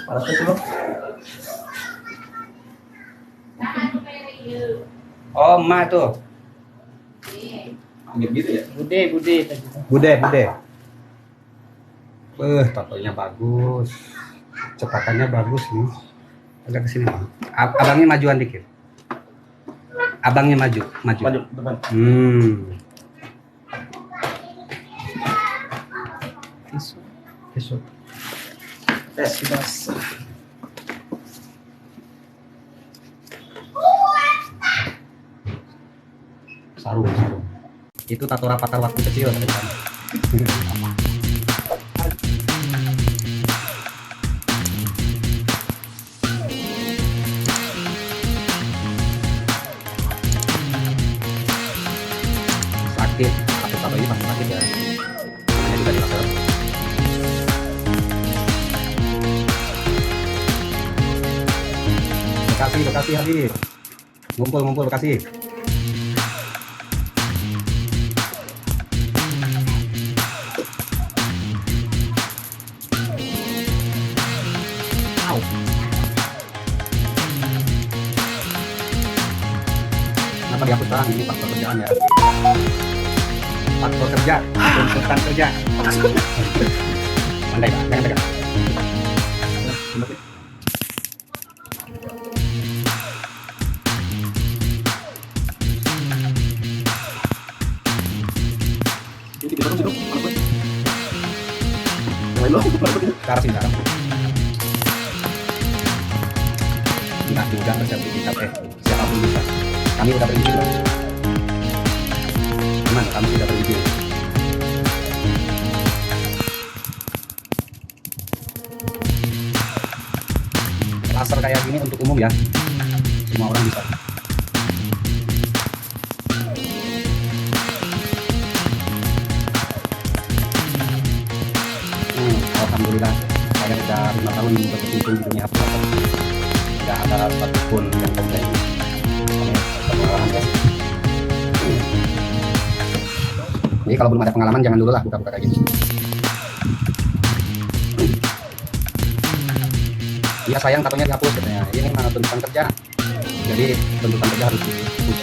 Para tuh dulu. Oh, emak tuh. Gitu ya. Bude. Fotonya bagus. Cetakannya bagus nih. Agak kesini. Abangnya majuan dikit. Abangnya maju. Maju depan. Tisu. Tes kita. Sarung. Itu tato rapatar waktu kecil. Sakit. Tato ini pasti sakit ya. Namanya juga di laser. Bekasi hadir. Ngumpul Bekasi. Kenapa dihapus sekarang? Ini faktor kerjaan ya. Faktor kerja, tuntutan kerja. Pandai Pak, jangan pegang. Ke arah sini, Tidak juga bersertifikat siapapun bisa. Kami udah berizin loh. Teman, kami sudah berizin. Laser kayak gini untuk umum ya. Semua orang bisa. Alhamdulillah, saya sudah 5 tahun berkecimpung di dunia fotografer. Tidak ada satupun yang komplain. Pengalaman ya. Jadi kalau belum ada pengalaman jangan dulu lah buka-buka kayak gini. Iya sayang katanya dihapus katanya. Ini mah tuntutan kerja. Jadi tuntutan kerja harus dihapus.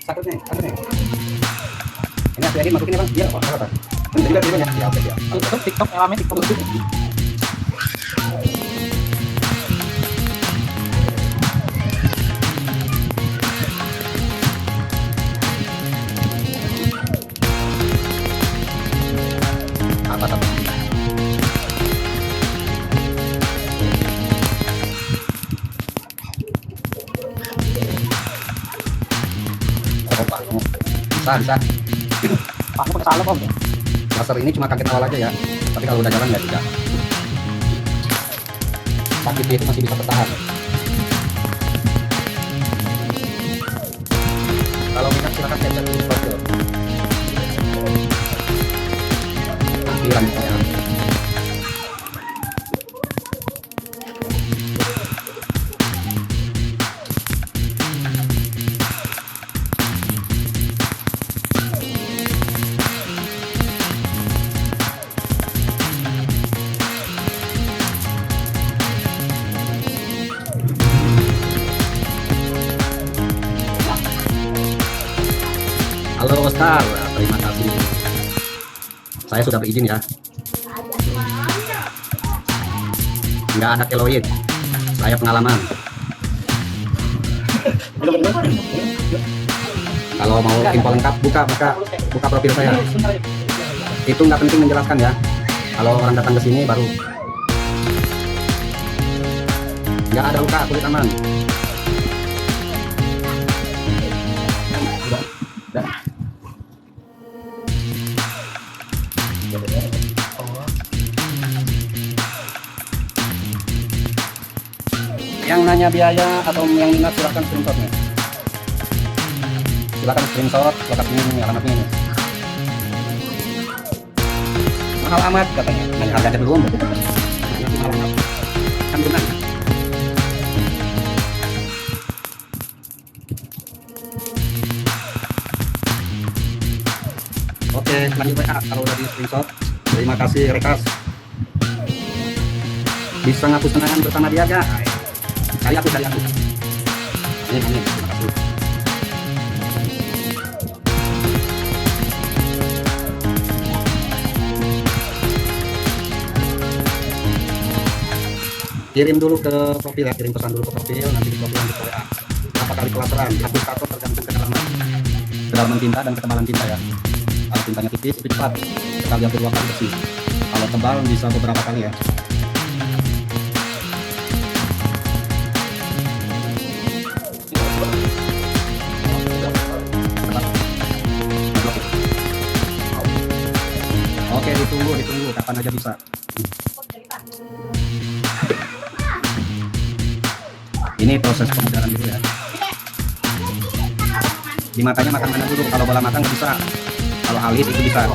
Sakit nih. Ini aku yakin masukin ya bang. Iya, apa? Juga ya. Ya, oke ya. Untuk TikTok, rame TikTok itu. Apa tapi? Bisa. Pakai salep om. Laser ini cuma kaget awal aja ya. Tapi kalau udah jalan nggak tidak. Sakitnya itu masih bisa bertahan. Kalau minat silakan cek di profil. Tampilan ya. Halo Oscar, terima kasih. Saya sudah berizin ya. Nggak ada keloid. Saya pengalaman. Kalau mau info lengkap buka profil saya. Itu nggak penting menjelaskan ya. Kalau orang datang ke sini baru nggak ada luka, kulit aman. Yang nanya biaya atau yang minat silahkan screenshotnya. Silahkan screenshot lokasinya ini, alamatnya ini. Mahal amat katanya. Nanya harganya belum. Mahal amat. sempurna. Oke, lanjut WA kalau udah di screenshot. Terima kasih Rekas. Bisa ngapus kenangan bersama dia gak? Dari aku. Amin, terima kasih. Kirim dulu ke profil ya, kirim pesan dulu ke profil, nanti di profil lanjut ke WA. Berapa kali kelaparan? Hapus tato tergantung kedalaman tinta dan ketebalan tinta ya. Kalau tintanya tipis itu cepat, sekali hampir 2 kali bersih. Kalau tebal bisa beberapa kali ya. Oke, ditunggu kapan aja bisa. Ini proses pemudaran dulu ya. Di matanya makan mana dulu, kalau bola mata nggak bisa, kalau alis itu bisa.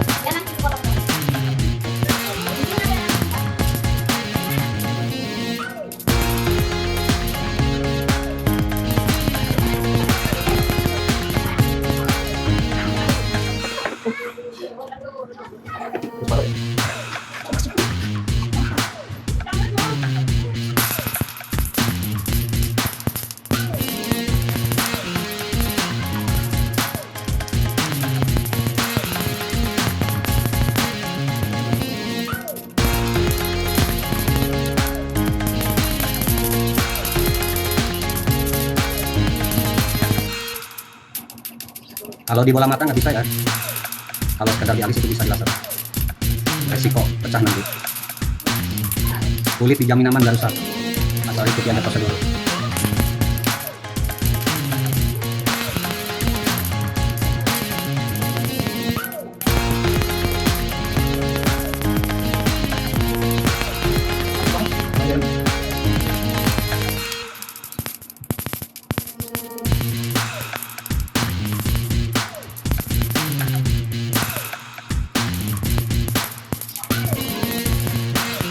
Kalau di bola mata nggak bisa ya. Kalau sekedar di alis itu bisa di laser. Resiko pecah nanti. Kulit dijamin aman dan rusak. Asal ikuti aja prosedur.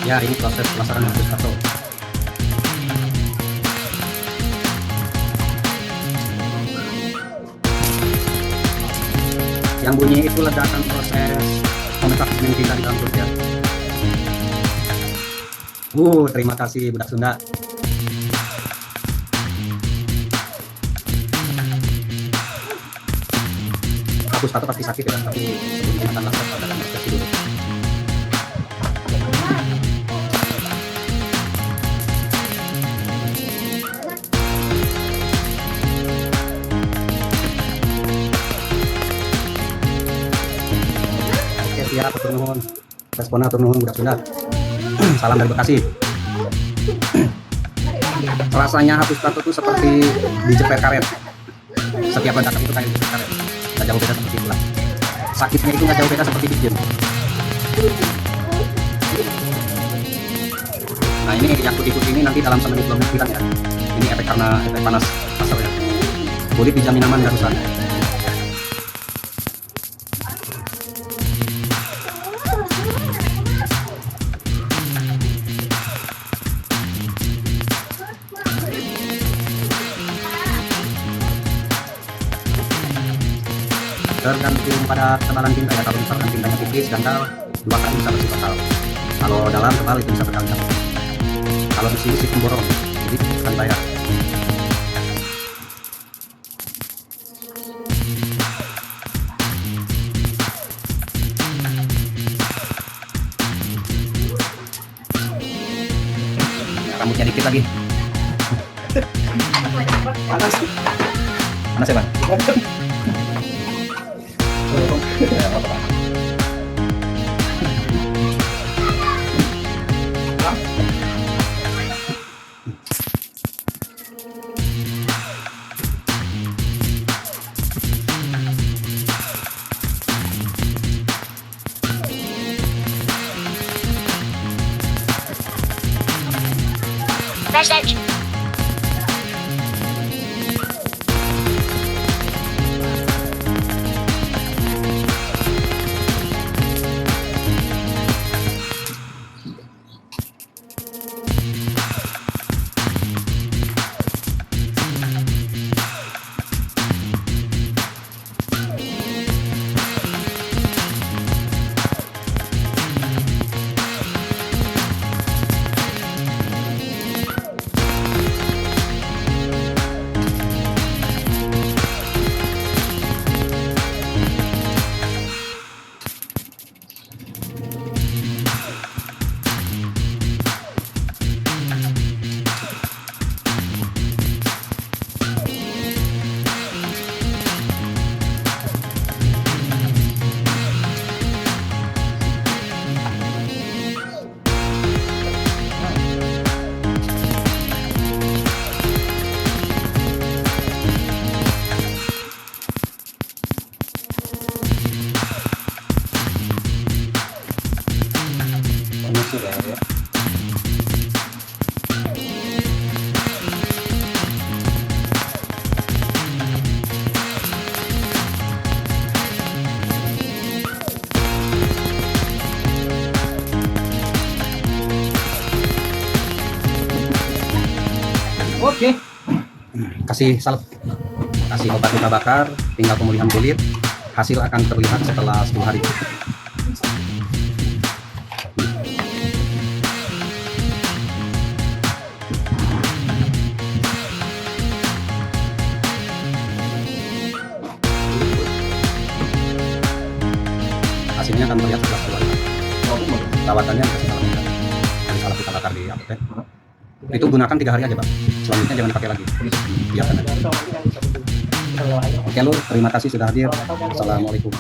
Ya, ini proses pelasaran hapus tato. Yang bunyi itu ledakan proses pemetak pigmen tinta di dalam kulit ya. Terima kasih budak Sunda. Hapus tato pasti sakit ya, tapi sebelum digunakan laser pada anestesi dulu. Ya, atur nuhun. Responnya atur nuhun budak Sunda. Salam dari Bekasi. Rasanya hapus tato itu seperti dijepret karet. Setiap ledakan itu kayak dijepret karet. Nggak jauh beda seperti itulah. Sakitnya itu nggak jauh beda seperti bikin. Nah, ini yang putih-putih ini nanti dalam semenit 2 menit hilang ya. Ini efek karena efek panas laser ya. Kulit dijamin aman dan rusak. Tergantung pada ketebalan tinta ya. Kalau misalkan tintanya tipis, dangkal, 2 kali bisa bersih total. Kalau dalam tebal itu bisa berkali-kali. Kalau di sini sistem borong, jadi sekali bayar. Rambutnya dikit lagi. Panas ya Bang? Ya, apa-apa. Message. juga ya. Oke. Kasih salep, kasih obat luka bakar, tinggal pemulihan kulit. Hasil akan terlihat setelah 10 hari. Hasilnya akan terlihat setelah 10 hari. Perawatannya kasih salep, kasih salep luka bakar di apotek. Itu gunakan 3 hari aja, Pak. Selanjutnya jangan dipakai lagi. Biarkan aja. Oke, Lur, terima kasih sudah hadir. Assalamualaikum.